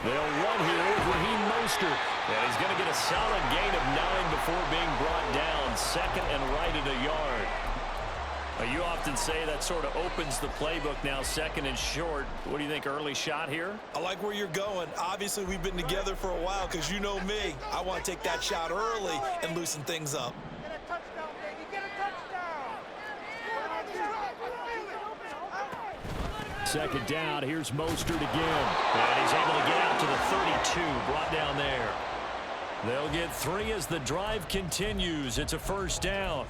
They'll run here with Raheem Mostert. And he's going to get a solid gain of 9 before being brought down. Second and right at a yard. You often say that sort of opens the playbook now, second and short. What do you think, early shot here? I like where you're going. Obviously, we've been together for a while because you know me. I want to take that shot early and loosen things up. Get a touchdown, baby. Get a touchdown. Second down. Here's Mostert again. And he's able to get out to the 32. Brought down there. They'll get 3 as the drive continues. It's a first down.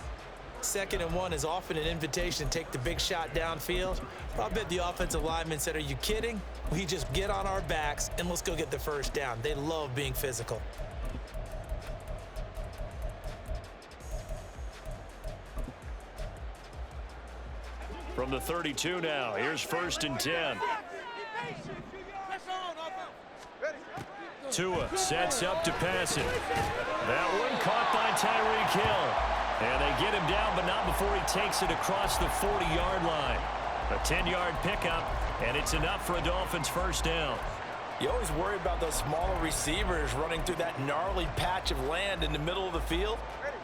2nd and 1 is often an invitation to take the big shot downfield. But I bet the offensive lineman said, are you kidding? We just get on our backs and let's go get the first down. They love being physical. From the 32 now, here's 1st and 10. Tua sets up to pass it. That one caught by Tyreek Hill. And they get him down, but not before he takes it across the 40-yard line. A 10-yard pickup, and it's enough for a Dolphins first down. You always worry about those smaller receivers running through that gnarly patch of land in the middle of the field.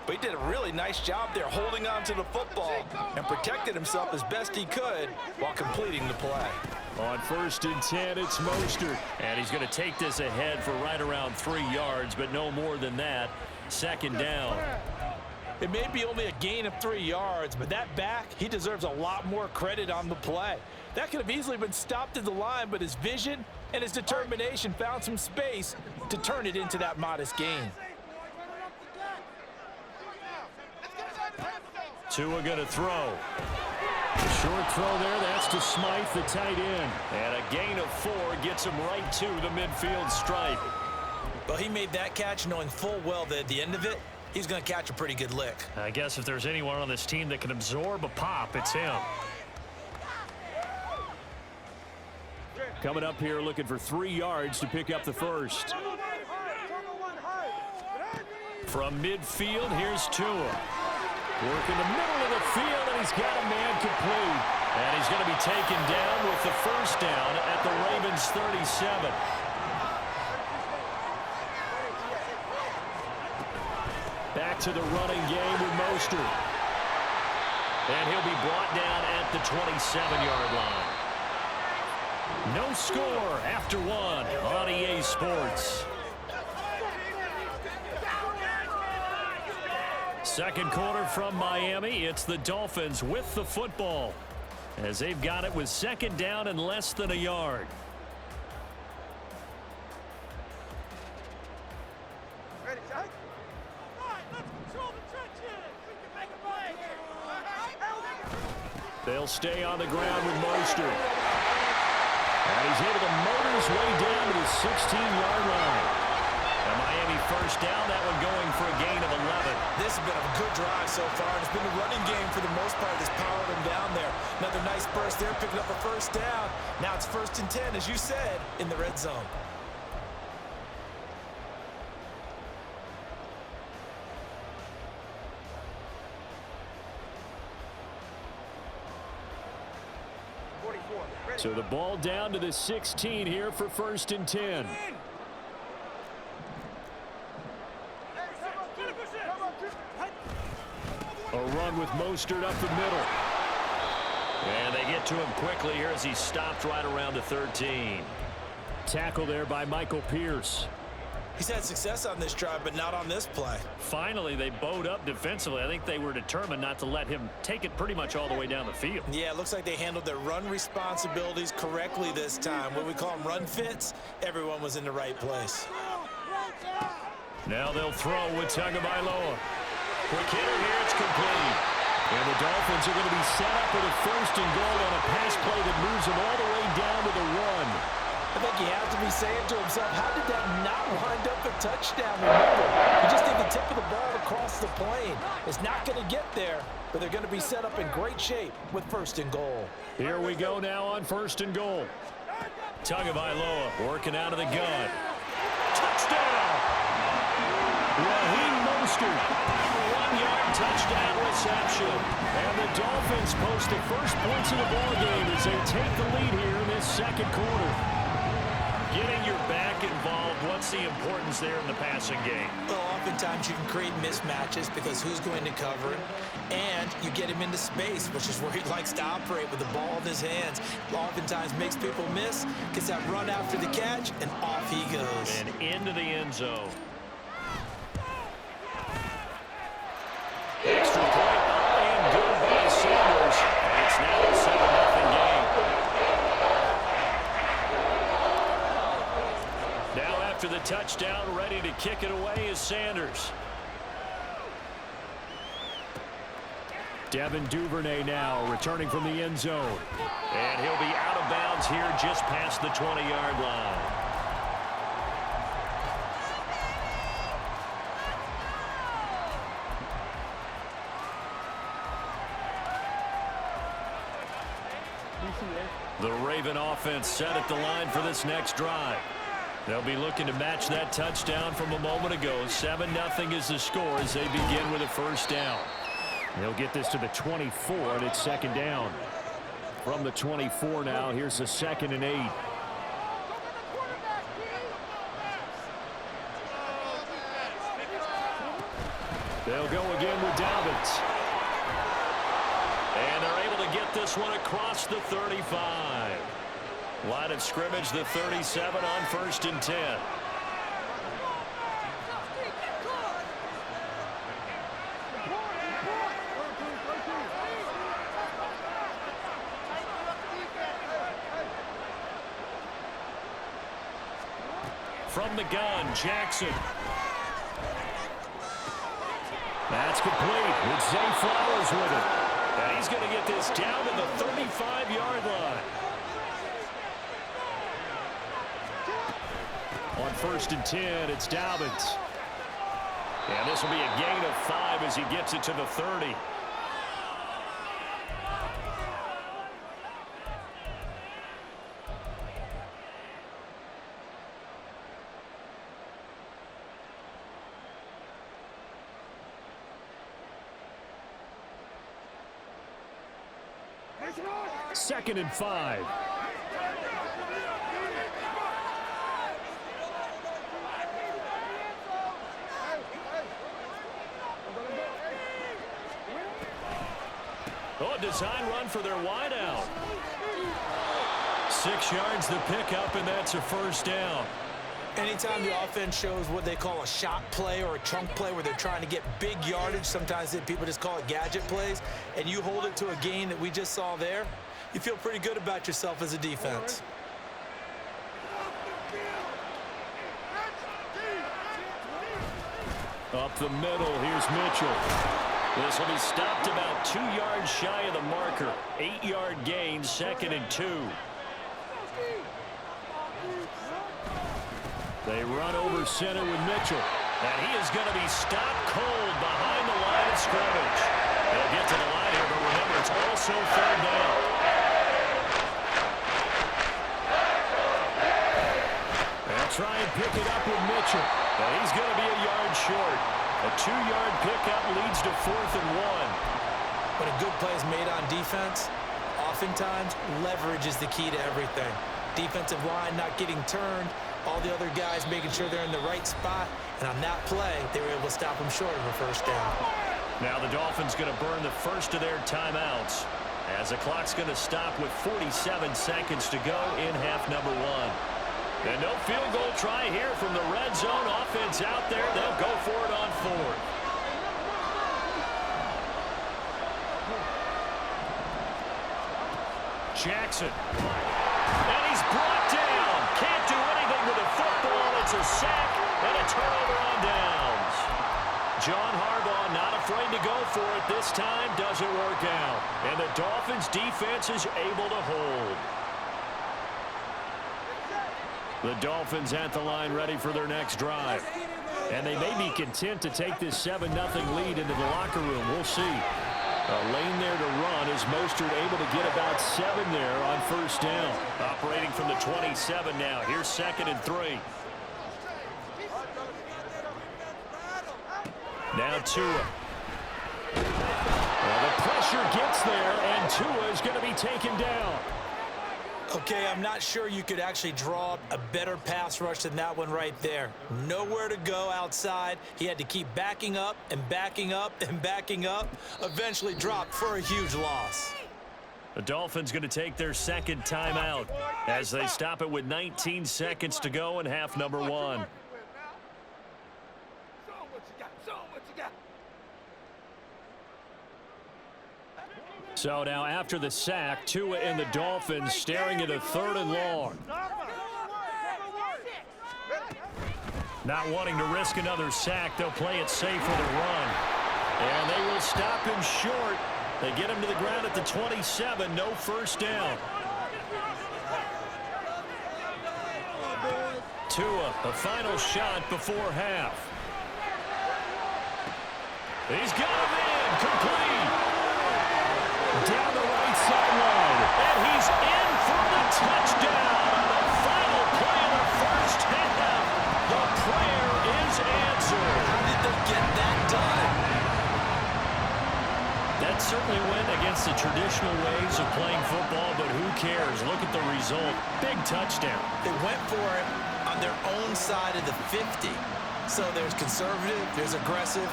But he did a really nice job there holding on to the football and protected himself as best he could while completing the play. On 1st and 10, it's Mostert. And he's going to take this ahead for right around 3 yards, but no more than that. 2nd down. It may be only a gain of 3 yards, but that back, he deserves a lot more credit on the play. That could have easily been stopped at the line, but his vision and his determination found some space to turn it into that modest gain. Tua going to throw. A short throw there, that's to Smythe, the tight end. And a gain of 4 gets him right to the midfield stripe. Well, he made that catch knowing full well that at the end of it, he's going to catch a pretty good lick. I guess if there's anyone on this team that can absorb a pop, it's him. Coming up here looking for 3 yards to pick up the first. From midfield, here's Tua. Working the middle of the field, and he's got a man complete. And he's going to be taken down with the first down at the Ravens 37. Back to the running game with Mostert. And he'll be brought down at the 27-yard line. No score after 1 on EA Sports. Second quarter from Miami. It's the Dolphins with the football as they've got it with 2nd down and less than a yard. They'll stay on the ground with Mostert. And he's able to motor his way down to the 16-yard line. And Miami first down, that one going for a gain of 11. This has been a good drive so far. It's been the running game for the most part that's powered them down there. Another nice burst there, picking up a first down. Now it's 1st and 10, as you said, in the red zone. So the ball down to the 16 here for 1st and 10. A run with Mostert up the middle. And they get to him quickly here as he stopped right around the 13. Tackle there by Michael Pierce. He's had success on this drive, but not on this play. Finally, they bowed up defensively. I think they were determined not to let him take it pretty much all the way down the field. Yeah, it looks like they handled their run responsibilities correctly this time. What we call them run fits, everyone was in the right place. Now they'll throw with Tagovailoa. Quick hitter here, it's complete. And the Dolphins are going to be set up with a 1st and goal on a pass play that moves them all the way down to the 1. I think he has to be saying to himself, how did that not wind up a touchdown? Remember, he just did the tip of the ball across the plane. It's not going to get there, but they're going to be set up in great shape with 1st and goal. Here we go now on 1st and goal. Tagovailoa working out of the gun. Touchdown! Raheem Mostert, 1-yard touchdown reception. And the Dolphins post the first points of the ball game as they take the lead here in this 2nd quarter. getting your back involved, what's the importance there in the passing game? Well, oftentimes you can create mismatches because who's going to cover him, and you get him into space, which is where he likes to operate with the ball in his hands. Oftentimes makes people miss, gets that run after the catch, and off he goes. And into the end zone. Extra point up and good by Sanders. It's now a 7-0 game. Now after the touchdown, ready to kick it away is Sanders. Devin Duvernay now returning from the end zone. And he'll be out of bounds here just past the 20-yard line. The Raven offense set at the line for this next drive. They'll be looking to match that touchdown from a moment ago. 7-0 is the score as they begin with a first down. They'll get this to the 24, and it's second down. From the 24 now, here's the 2nd and 8. They'll go again with Dobbins. And they're able to get this one across the 35. Line of scrimmage, the 37 on 1st and 10. From the gun, Jackson. That's complete with Zay Flowers with it. And he's going to get this down to the 35-yard line. On 1st and 10, it's Dobbins. And this will be a gain of 5 as he gets it to the 30. Second and 5. Oh, a design run for their wideout. 6 yards the pickup, and that's a first down. Anytime the offense shows what they call a shot play or a chunk play where they're trying to get big yardage, sometimes people just call it gadget plays, and you hold it to a gain that we just saw there, you feel pretty good about yourself as a defense. Up the middle, here's Mitchell. This will be stopped about 2 yards shy of the marker. 8-yard gain, 2nd and 2. They run over center with Mitchell. And he is going to be stopped cold behind the line of scrimmage. They'll get to the line here, but remember, it's also 3rd down. They'll try and pick it up with Mitchell. And he's going to be a yard short. A 2-yard pickup leads to 4th and 1. When a good play is made on defense, oftentimes leverage is the key to everything. Defensive line not getting turned, all the other guys making sure they're in the right spot, and on that play, they were able to stop them short of a first down. Now the Dolphins going to burn the first of their timeouts as the clock's going to stop with 47 seconds to go in half number 1. And no field goal try here from the red zone offense out there. They'll go for it on 4th. Jackson. And he's brought down. Can't do anything with the football. It's a sack and a turnover on downs. John Harbaugh not afraid to go for it this time. Doesn't work out. And the Dolphins defense is able to hold. The Dolphins at the line ready for their next drive. And they may be content to take this 7-0 lead into the locker room. We'll see. A lane there to run is Mostert able to get about 7 there on first down. Operating from the 27 now. Here's 2nd and 3. Now Tua. Well, the pressure gets there, and Tua is going to be taken down. Okay, I'm not sure you could actually draw up a better pass rush than that one right there. Nowhere to go outside. He had to keep backing up and backing up and backing up. Eventually dropped for a huge loss. The Dolphins going to take their second timeout as they stop it with 19 seconds to go in half number one. So now after the sack, Tua and the Dolphins staring at a 3rd and long. Not wanting to risk another sack, they'll play it safe with a run. And they will stop him short. They get him to the ground at the 27, no first down. Tua, a final shot before half. He's got him in, complete. Down the right sideline, and he's in for the touchdown on the final play of the first half. The prayer is answered. How did they get that done? That certainly went against the traditional ways of playing football, but who cares? Look at the result. Big touchdown. They went for it on their own side of the 50. So there's conservative, there's aggressive,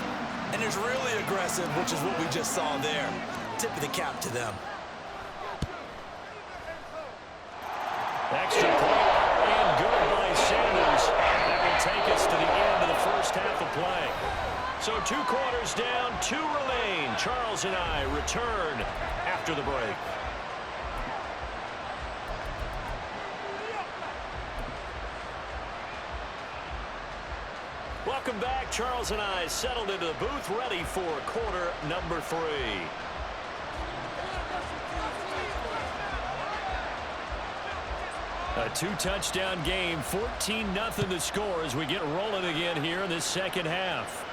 and there's really aggressive, which is what we just saw there. Tip of the cap to them. Extra point and good by Sanders. That will take us to the end of the first half of play. So 2 quarters down, 2 remain. Charles and I return after the break. Welcome back. Charles and I settled into the booth, ready for quarter number 3. A 2-touchdown game, 14-0 the score as we get rolling again here in this second half.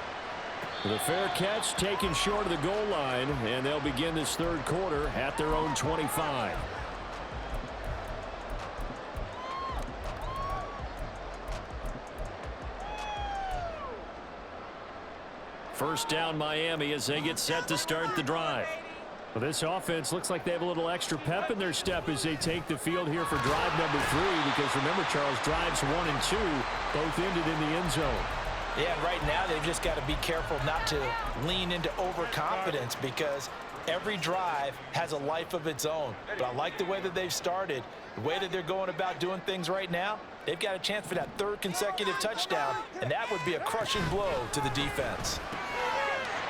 The fair catch taken short of the goal line, and they'll begin this third quarter at their own 25. First down Miami as they get set to start the drive. Well, this offense looks like they have a little extra pep in their step as they take the field here for drive number 3, because remember, Charles, drives 1 and 2 both ended in the end zone. Yeah, and right now they've just got to be careful not to lean into overconfidence, because every drive has a life of its own. But I like the way that they've started, the way that they're going about doing things right now. They've got a chance for that 3rd consecutive touchdown, and that would be a crushing blow to the defense.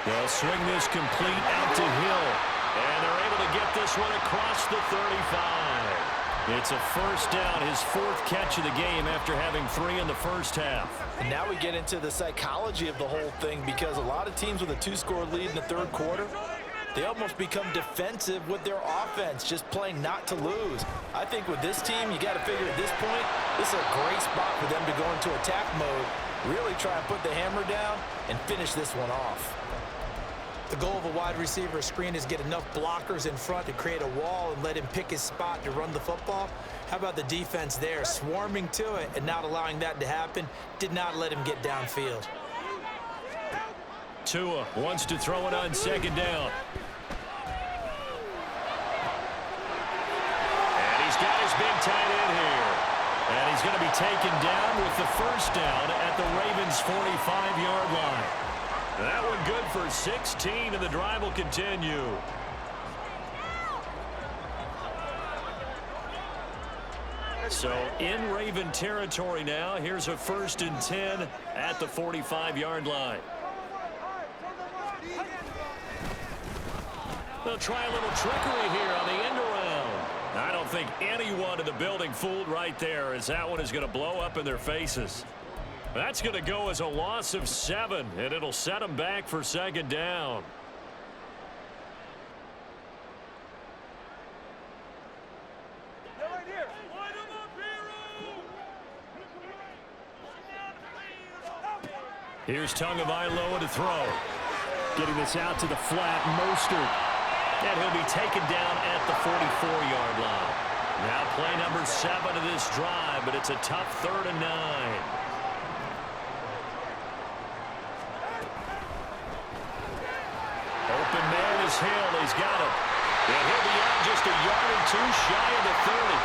They'll swing this complete out to Hill. And they're able to get this one across the 35. It's a first down, his 4th catch of the game after having 3 in the first half. And now we get into the psychology of the whole thing, because a lot of teams with a 2-score lead in the 3rd quarter, they almost become defensive with their offense, just playing not to lose. I think with this team, you got to figure at this point, this is a great spot for them to go into attack mode, really try and put the hammer down and finish this one off. The goal of a wide receiver screen is get enough blockers in front to create a wall and let him pick his spot to run the football. How about the defense there, swarming to it and not allowing that to happen? Did not let him get downfield. Tua wants to throw it on second down. And he's got his big tight end here. And he's going to be taken down with the first down at the Ravens' 45-yard line. That one good for 16, and the drive will continue. So in Raven territory now. Here's a 1st and 10 at the 45-yard line. They'll try a little trickery here on the end around. I don't think anyone in the building fooled right there, as that one is going to blow up in their faces. That's going to go as a loss of 7, and it'll set them back for second down. Here's Tagovailoa to throw. Getting this out to the flat, Mostert. And he'll be taken down at the 44-yard line. Now play number 7 of this drive, but it's a tough 3rd and 9. Open man is Hill. He's got him. And he'll be out just a yard or 2 shy of the 30.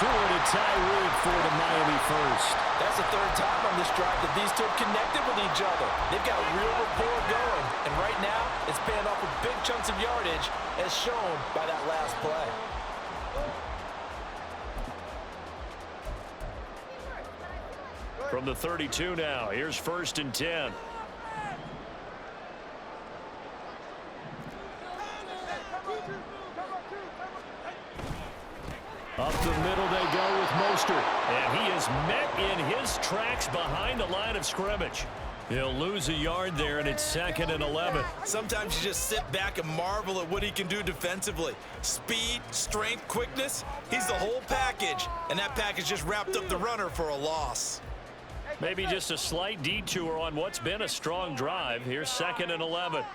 to it, a tie for the Miami first. That's the third time on this drive that these two have connected with each other. They've got a real rapport going, and right now it's paying off with big chunks of yardage, as shown by that last play. From the 32 now, here's 1st and 10. Up the middle they go with Mostert. And he is met in his tracks behind the line of scrimmage. He'll lose a yard there, and it's 2nd and 11. Sometimes you just sit back and marvel at what he can do defensively. Speed, strength, quickness, he's the whole package. And that package just wrapped up the runner for a loss. Maybe just a slight detour on what's been a strong drive. Here's 2nd and 11.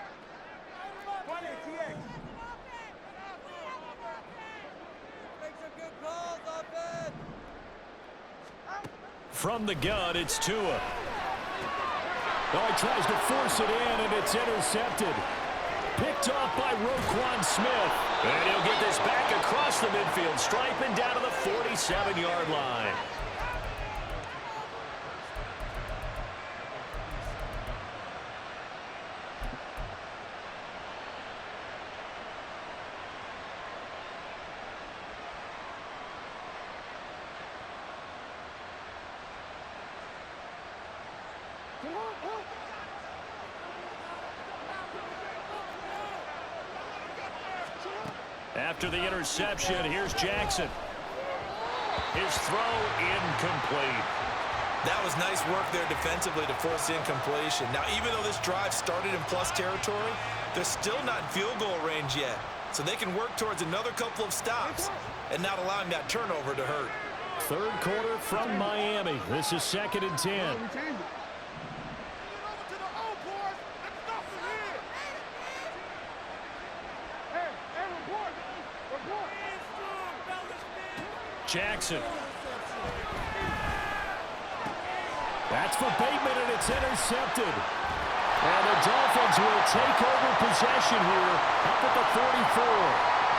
From the gun, it's Tua. Oh, he tries to force it in, and it's intercepted. Picked off by Roquan Smith. And he'll get this back across the midfield stripe and down to the 47-yard line. After the interception, here's Jackson. His throw incomplete. That was nice work there defensively to force incompletion. Now, even though this drive started in plus territory, they're still not in field goal range yet. So they can work towards another couple of stops and not allowing that turnover to hurt. 3rd quarter from Miami. This is 2nd and 10. Jackson. That's for Bateman, and it's intercepted. And the Dolphins will take over possession here up at the 44.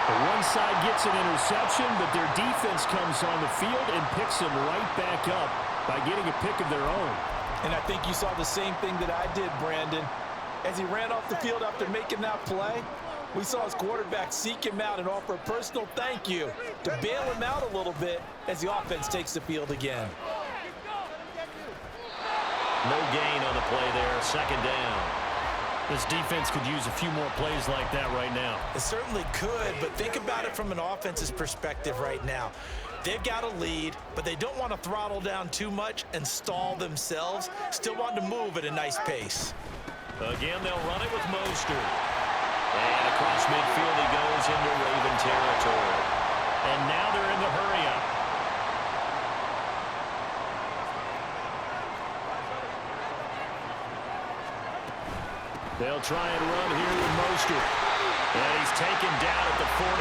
The one side gets an interception, but their defense comes on the field and picks them right back up by getting a pick of their own. And I think you saw the same thing that I did, Brandon. As he ran off the field after making that play, we saw his quarterback seek him out and offer a personal thank you to bail him out a little bit as the offense takes the field again. No gain on the play there, 2nd down. This defense could use a few more plays like that right now. It certainly could, but think about it from an offense's perspective right now. They've got a lead, but they don't want to throttle down too much and stall themselves. Still want to move at a nice pace. Again, they'll run it with Mostert. And across midfield he goes into Raven territory. And now they're in the hurry-up. They'll try and run here with Mostert. And he's taken down at the 43,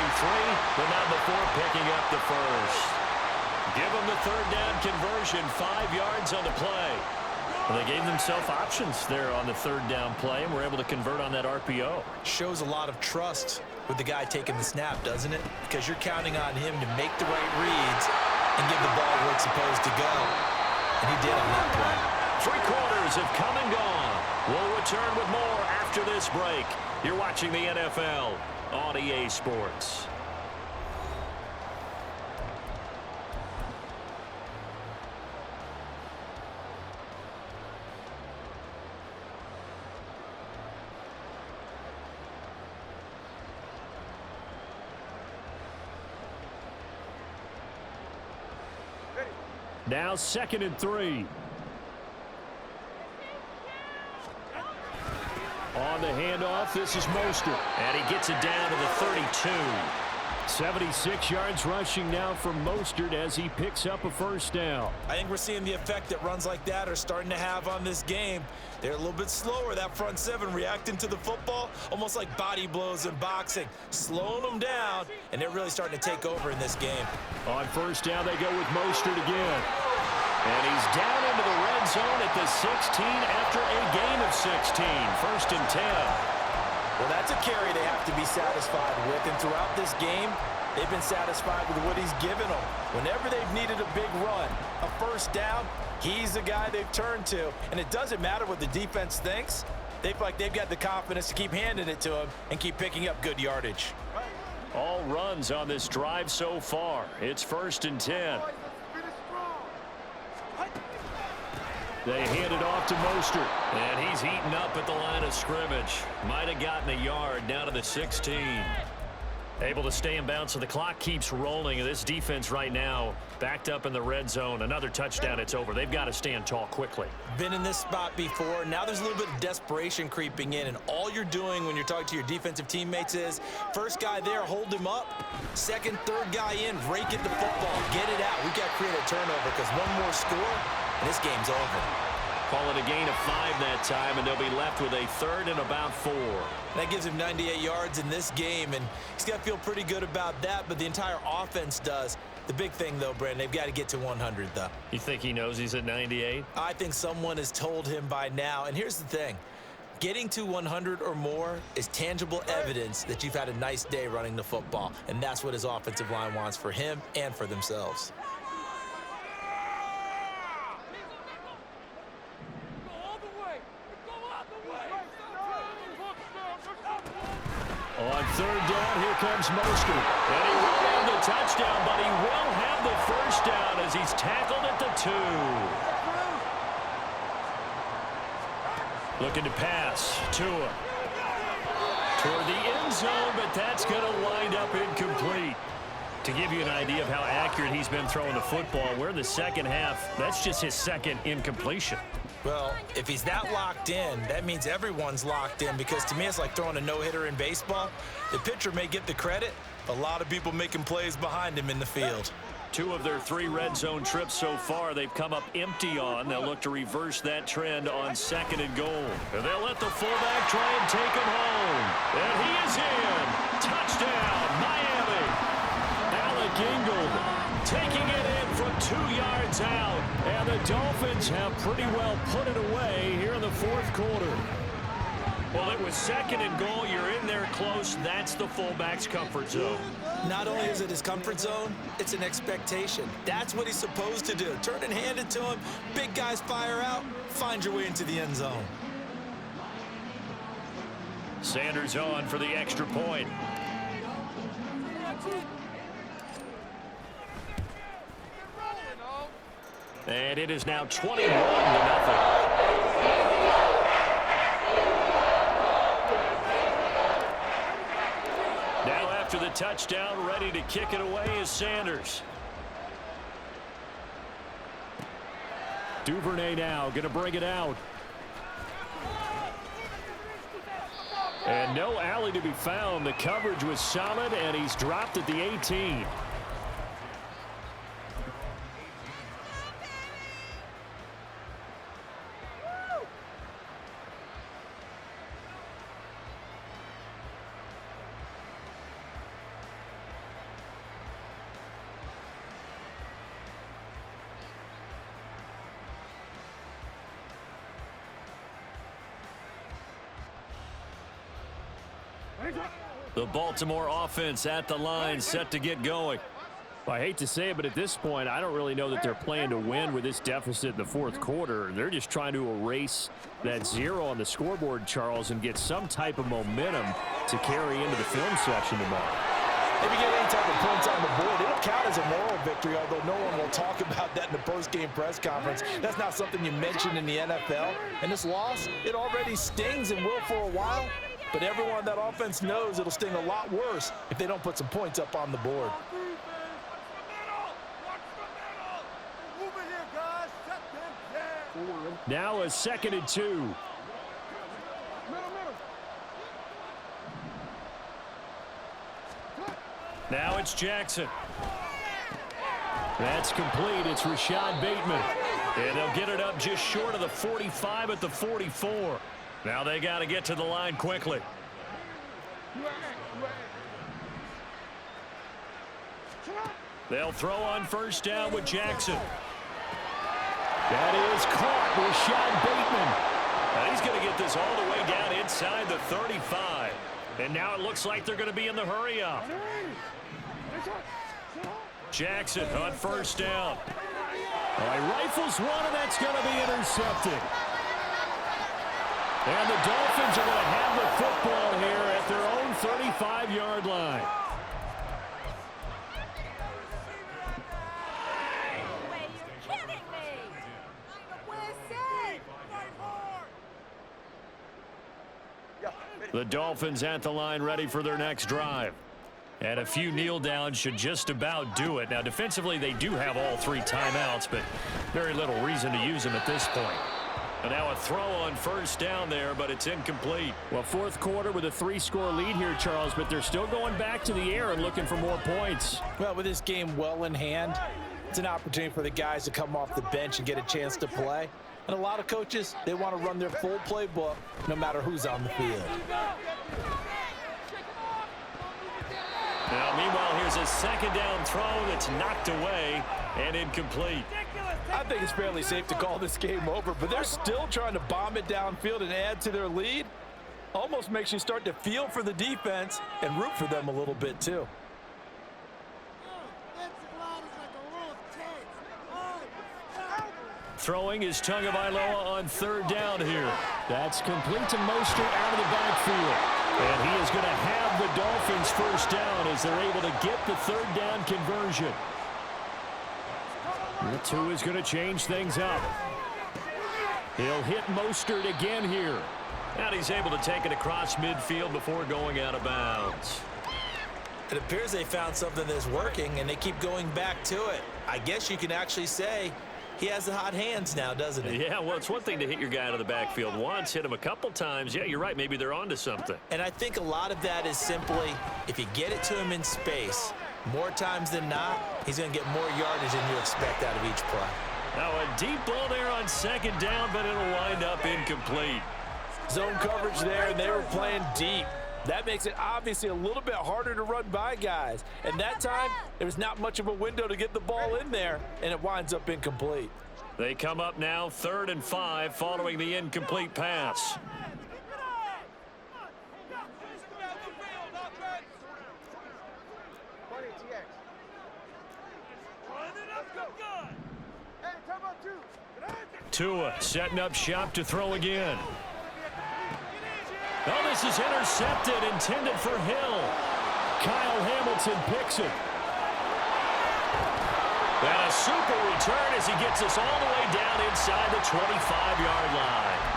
but not before picking up the first. Give him the 3rd down conversion, 5 yards on the play. Well, they gave themselves options there on the 3rd down play and were able to convert on that RPO. Shows a lot of trust with the guy taking the snap, doesn't it? Because you're counting on him to make the right reads and give the ball where it's supposed to go. And he did on that play. 3 quarters have come and gone. We'll return with more after this break. You're watching the NFL on EA Sports. Now 2nd and 3. On the handoff, this is Mostert. And he gets it down to the 32. 76 yards rushing now from Mostert as he picks up a 1st down. I think we're seeing the effect that runs like that are starting to have on this game. They're a little bit slower, that front 7, reacting to the football, almost like body blows in boxing, slowing them down, and they're really starting to take over in this game. On 1st down, they go with Mostert again. And he's down into the red zone at the 16 after a gain of 16. 1st and 10. Well, that's a carry they have to be satisfied with, and throughout this game, They've been satisfied with what he's given them. Whenever they've needed a big run, a first down, he's the guy they've turned to. And it doesn't matter what the defense thinks. They feel like they've got the confidence to keep handing it to him and keep picking up good yardage. All runs on this drive so far. It's 1st and 10. They hand it off to Mostert. And he's heating up at the line of scrimmage. Might have gotten a yard down to the 16. Able to stay in bounds, so the clock keeps rolling. This defense right now backed up in the red zone. Another touchdown, it's over. They've got to stand tall quickly. Been in this spot before. Now there's a little bit of desperation creeping in, and all you're doing when you're talking to your defensive teammates is first guy there, hold him up. Second, third guy in, rake at the football. Get it out. We've got to create a turnover because one more score, and this game's over. Call it a gain of 5 that time, and they'll be left with a 3rd and about 4. That gives him 98 yards in this game, and he's got to feel pretty good about that, but the entire offense does. The big thing, though, Brandon, they've got to get to 100, though. You think he knows he's at 98? I think someone has told him by now, and here's the thing. Getting to 100 or more is tangible evidence that you've had a nice day running the football, and that's what his offensive line wants for him and for themselves. On 3rd down, here comes Mostert. And he won't have the touchdown, but he will have the first down as he's tackled at the 2. Looking to pass. Tua. Toward the end zone, but that's going to wind up incomplete. To give you an idea of how accurate he's been throwing the football, we're in the second half. That's just his second incompletion. Well, if he's that locked in, that means everyone's locked in, because to me it's like throwing a no-hitter in baseball. The pitcher may get the credit, a lot of people making plays behind him in the field. 2 of their 3 red zone trips so far they've come up empty on. They'll look to reverse that trend on 2nd and goal. And they'll let the fullback try and take him home. And he is in. Touchdown, Miami. Alec Ingold taking it in from 2 yards out. And the Dolphins have pretty well put it away here in the 4th quarter. Well, it was 2nd and goal. You're in there close. That's the fullback's comfort zone. Not only is it his comfort zone, it's an expectation. That's what he's supposed to do. Turn and hand it to him. Big guys fire out. Find your way into the end zone. Sanders on for the extra point. And it is now 21-0. Now after the touchdown, ready to kick it away is Sanders. Duvernay now going to bring it out. And no alley to be found. The coverage was solid, and he's dropped at the 18. The Baltimore offense at the line, set to get going. Well, I hate to say it, but at this point, I don't really know that they're playing to win with this deficit in the 4th quarter. They're just trying to erase that 0 on the scoreboard, Charles, and get some type of momentum to carry into the film section tomorrow. If you get any type of points on the board, it'll count as a moral victory, although no one will talk about that in the post-game press conference. That's not something you mention in the NFL. And this loss, it already stings and will for a while. But everyone on that offense knows it'll sting a lot worse if they don't put some points up on the board. Now a 2nd and 2. Now it's Jackson. That's complete. It's Rashad Bateman. And they'll get it up just short of the 45 at the 44. Now they got to get to the line quickly. They'll throw on 1st down with Jackson. That is caught. Rashad Bateman. Now he's going to get this all the way down inside the 35. And now it looks like they're going to be in the hurry up. Jackson on first down. He rifles one, and that's going to be intercepted. And the Dolphins are going to have the football here at their own 35-yard line. The Dolphins at the line, ready for their next drive. And a few kneel downs should just about do it. Now, defensively, they do have all 3 timeouts, but very little reason to use them at this point. And now a throw on first down there, but it's incomplete. Well, fourth quarter with a 3-score lead here, Charles, but they're still going back to the air and looking for more points. Well, with this game well in hand, it's an opportunity for the guys to come off the bench and get a chance to play. And a lot of coaches, they want to run their full playbook no matter who's on the field. Now, meanwhile, here's a second down throw that's knocked away and incomplete. I think it's fairly safe to call this game over, but they're still trying to bomb it downfield and add to their lead. Almost makes you start to feel for the defense and root for them a little bit, too. Throwing is Tagovailoa on third down here. That's complete to Mostert out of the backfield. And he is going to have the Dolphins first down as they're able to get the third down conversion. The 2 is going to change things up. He'll hit Mostert again here. And he's able to take it across midfield before going out of bounds. It appears they found something that's working, and they keep going back to it. I guess you can actually say he has the hot hands now, doesn't he? Yeah, well, it's one thing to hit your guy out of the backfield once, hit him a couple times. Yeah, you're right. Maybe they're onto something. And I think a lot of that is simply if you get it to him in space, more times than not, he's going to get more yardage than you expect out of each play. Now a deep ball there on second down, but it'll wind up incomplete. Zone coverage there, and they were playing deep. That makes it obviously a little bit harder to run by guys. And that time, there was not much of a window to get the ball in there, and it winds up incomplete. They come up now 3rd and 5 following the incomplete pass. Tua setting up shop to throw again. Oh, this is intercepted, intended for Hill. Kyle Hamilton picks it. And a super return as he gets us all the way down inside the 25-yard line.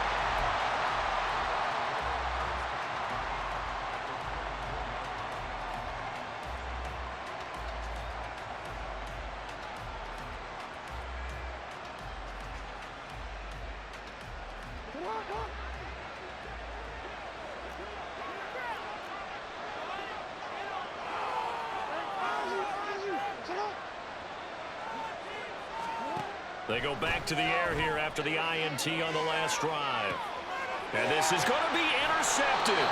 They go back to the air here after the INT on the last drive. And this is going to be intercepted.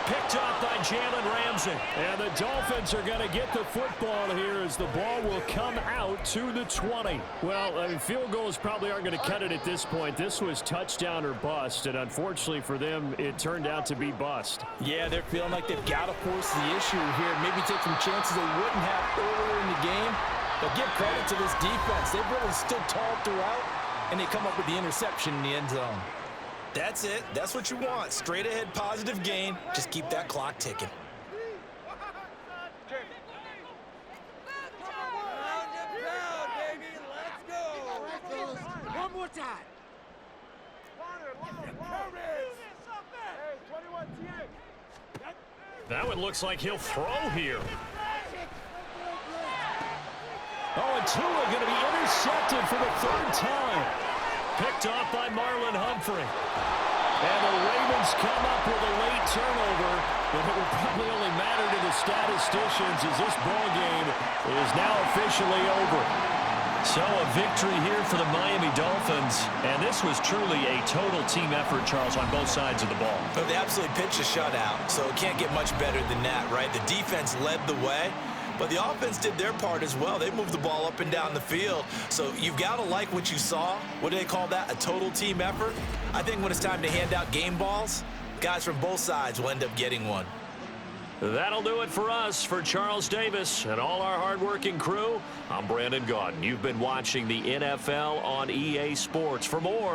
Picked off by Jalen Ramsey. And the Dolphins are going to get the football here as the ball will come out to the 20. Well, I mean, field goals probably aren't going to cut it at this point. This was touchdown or bust, and unfortunately for them, it turned out to be bust. Yeah, they're feeling like they've got to force the issue here. Maybe take some chances they wouldn't have earlier in the game. But give credit to this defense. They've really stood tall throughout, and they come up with the interception in the end zone. That's it. That's what you want. Straight ahead, positive gain. Just keep that clock ticking. One more time. That one looks like he'll throw here. Oh, and Tua going to be intercepted for the 3rd time. Picked off by Marlon Humphrey. And the Ravens come up with a late turnover, but it will probably only matter to the statisticians as this ball game is now officially over. So a victory here for the Miami Dolphins. And this was truly a total team effort, Charles, on both sides of the ball. Well, they absolutely pitched a shutout, so it can't get much better than that, right? The defense led the way. But the offense did their part as well. They moved the ball up and down the field. So you've got to like what you saw. What do they call that? A total team effort? I think when it's time to hand out game balls, guys from both sides will end up getting one. That'll do it for us. For Charles Davis and all our hardworking crew, I'm Brandon Gaudin. You've been watching the NFL on EA Sports. For more